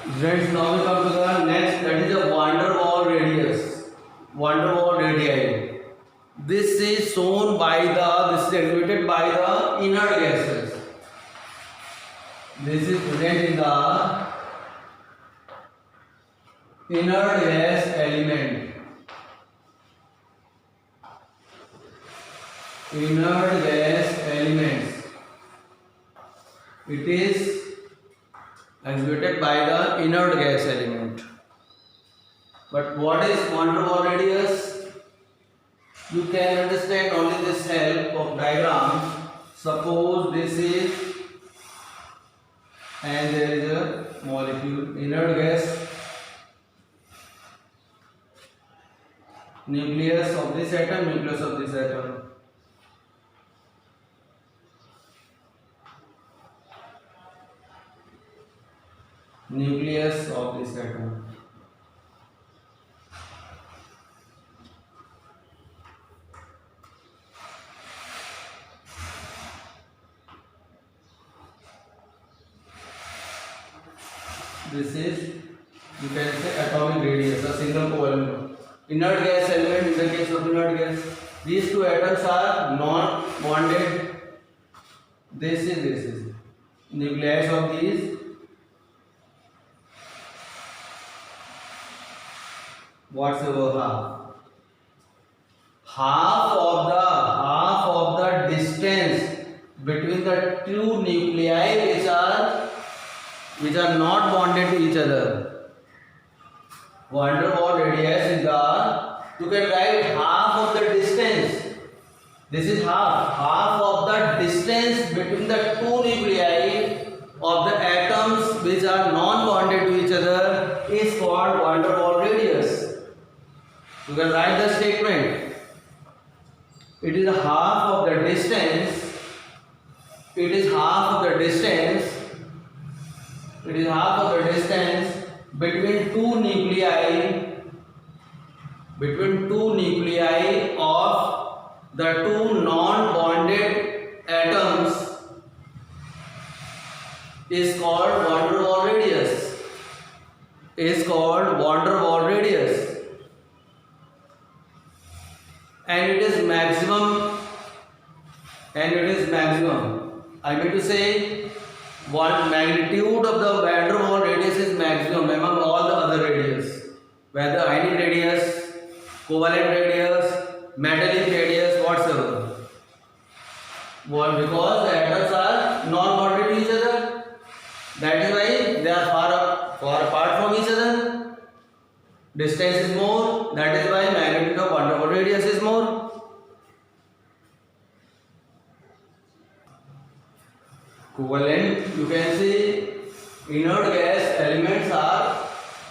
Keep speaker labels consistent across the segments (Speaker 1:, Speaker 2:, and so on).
Speaker 1: Friends, now we come to the next, that is a van der Waals radius. Van der Waals radii. This is shown by this is exhibited by the inert gases. This is present in the inert gas element. Inert gas elements. It is exhibited by the inert gas element. But what is van der Waals radius? You can understand only this help of diagram. Suppose this is, and there is a molecule, inert gas, nucleus of this atom, nucleus of this atom. Nucleus of this atom. This is, you can say, atomic radius, a single covalent. Inert gas element, in the case of inert gas, these two atoms are not bonded. This is nucleus of these. What's over half of the distance between the two nuclei which are not bonded to each other. Van der Waals radius is you can write half of the distance. This is half of the distance between the two nuclei of the atoms which are non-bonded to each other is called van der Waals radius. You can write the statement. It is half of the distance. It is half of the distance. It is half of the distance between two nuclei. Between two nuclei of the two non-bonded atoms is called van der Waals radius. Is called van der Waals radius. And it is maximum. I mean to say, what magnitude of the van der Waals radius is maximum among all the other radius, whether ionic radius, covalent radius, metallic radius, whatsoever. Well, because the atoms are non-bonded to each other, that is why they are far apart from each other. Distance is more, that is why magnitude of van der Waals radius is more. Covalent, you can see, inert gas elements are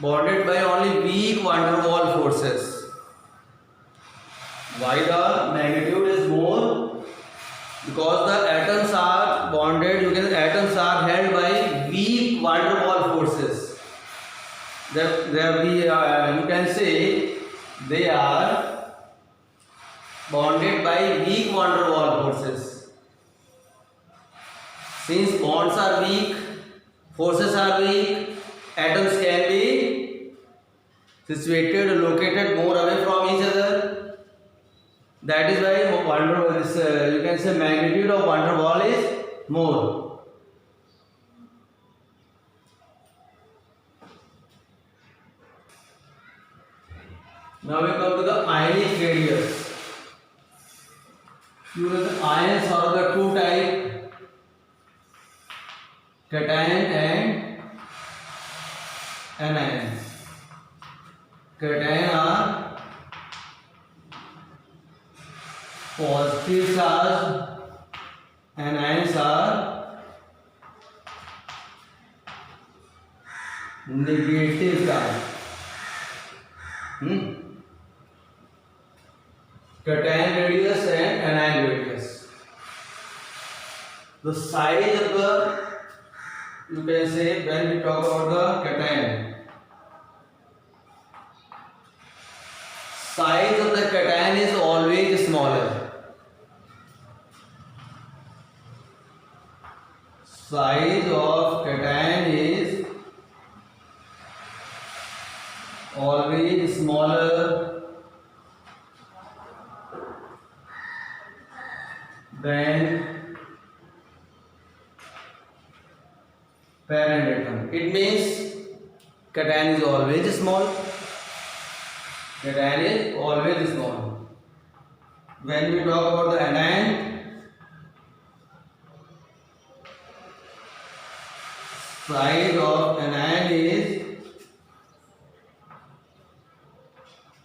Speaker 1: bonded by only weak van der Waals forces. Why the magnitude is more? Because the atoms are bonded, atoms are held by weak van der Waals forces. You can say they are bonded by weak van der Waals forces. Since bonds are weak, forces are weak, atoms can be situated or located more away from each other. That is why you can say magnitude of van der Waals is more. Now we come to the ionic radius. You know the ions are the two types, cation and anion. Cation are positive charge, anions are negative charge. Cation radius and anion radius. The size of the, you can say, when we talk about the cation, size of the cation is always smaller. Size of cation is always smaller than parent atom. It means cation is always small. Cation is always small. When we talk about the anion, size of anion is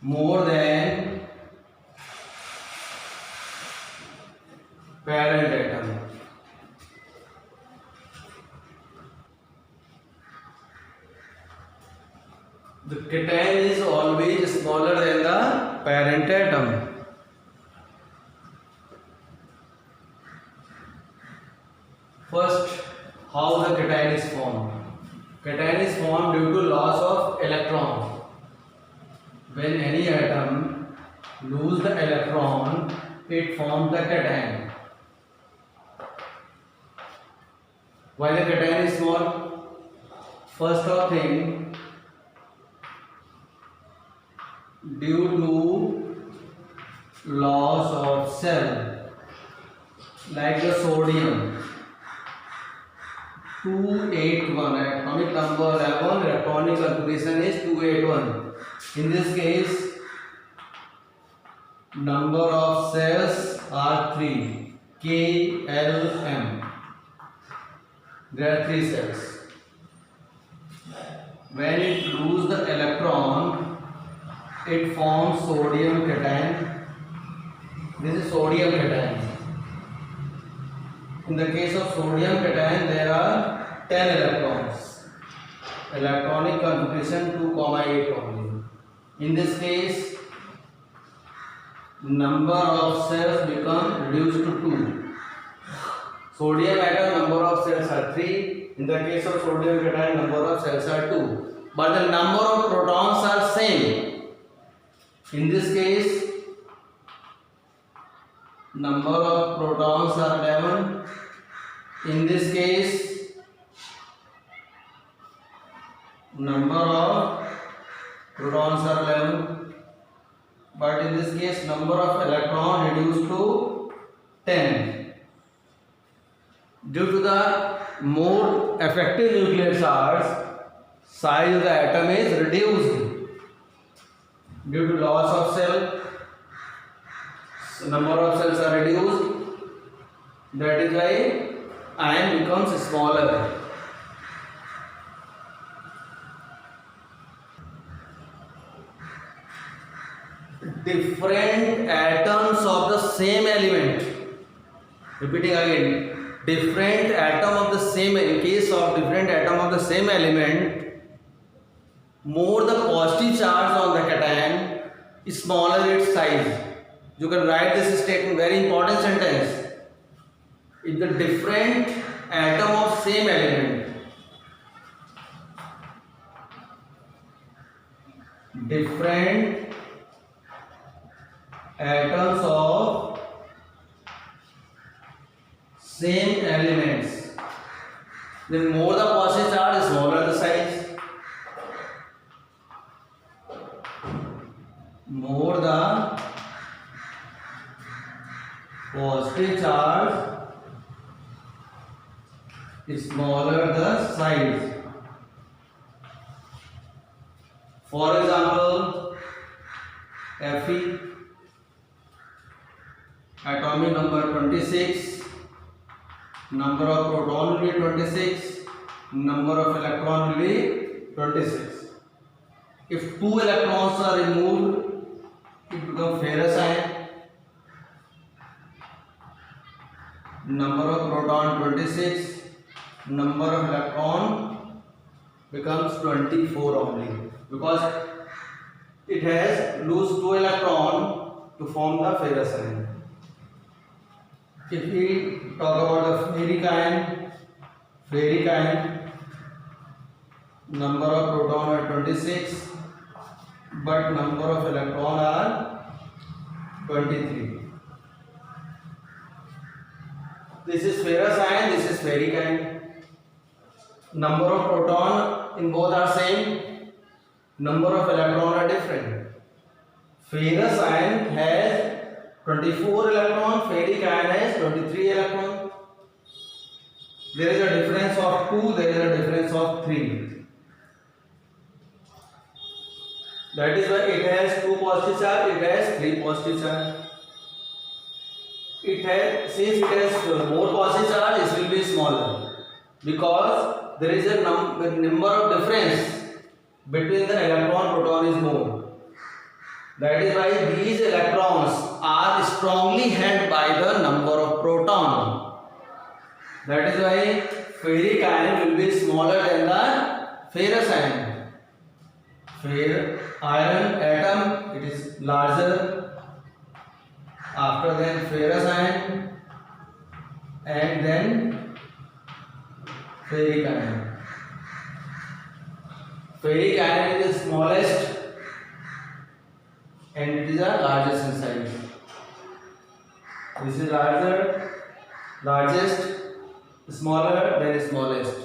Speaker 1: more than parent atom. The cation is always smaller than the parent atom. First, how the cation is formed? Cation is formed due to loss of electron. When any atom lose the electron, it forms the cation. Why the cation is small? First of thing, due to loss of cell, like the sodium 281, atomic number 11, electronic configuration is 281. In this case, number of cells are 3, K, L, M. There are 3 cells. When it loses the electron, it forms sodium cation. This is sodium cation. In the case of sodium cation, there are 10 electrons. Electronic configuration 2,8 only. In this case, number of cells become reduced to 2. Sodium atom number of cells are 3. In the case of sodium cation, number of cells are 2. But the number of protons are same. In this case, number of protons are 11. In this case, number of protons are 11. But in this case, number of electrons reduced to 10. Due to the more effective nuclear charge, size of the atom is reduced. Due to loss of cell, number of cells are reduced. That is why ion becomes smaller. Different atoms of the same element. Repeating again, different atom of the same. In case of different atom of the same element, more the positive charge on the cation, smaller its size. You can write this statement, very important sentence. If the different atom of same element, different atoms of same elements, then more the positive charge, smaller the size. More the positive charge, smaller the size. For example, Fe, atomic number 26, number of proton will be 26, number of electron will be 26. If 2 electrons are removed, it becomes ferrous ion. Number of proton 26, number of electron becomes 24 only, because it has lose 2 electron to form the ferrous ion. If we talk about the ferric ion, number of proton are 26, but number of electron are 23. This is ferrous ion, this is ferric ion. Number of proton in both are same, number of electrons are different. Ferrous ion has 24 electrons, ferric ion has 23 electrons. There is a difference of 2, there is a difference of 3. That is why it has 2 positive charge, it has 3 positive charge. Since it has more positive charge, it will be smaller because there is a number of difference between the electron proton is more. That is why these electrons are strongly held by the number of proton. That is why ferric ion will be smaller than the ferrous ion. Iron atom, it is larger. After then ferrous ion, and then ferric ion. Ferric ion is the smallest and it is the largest in size. This is largest, smaller, then smallest.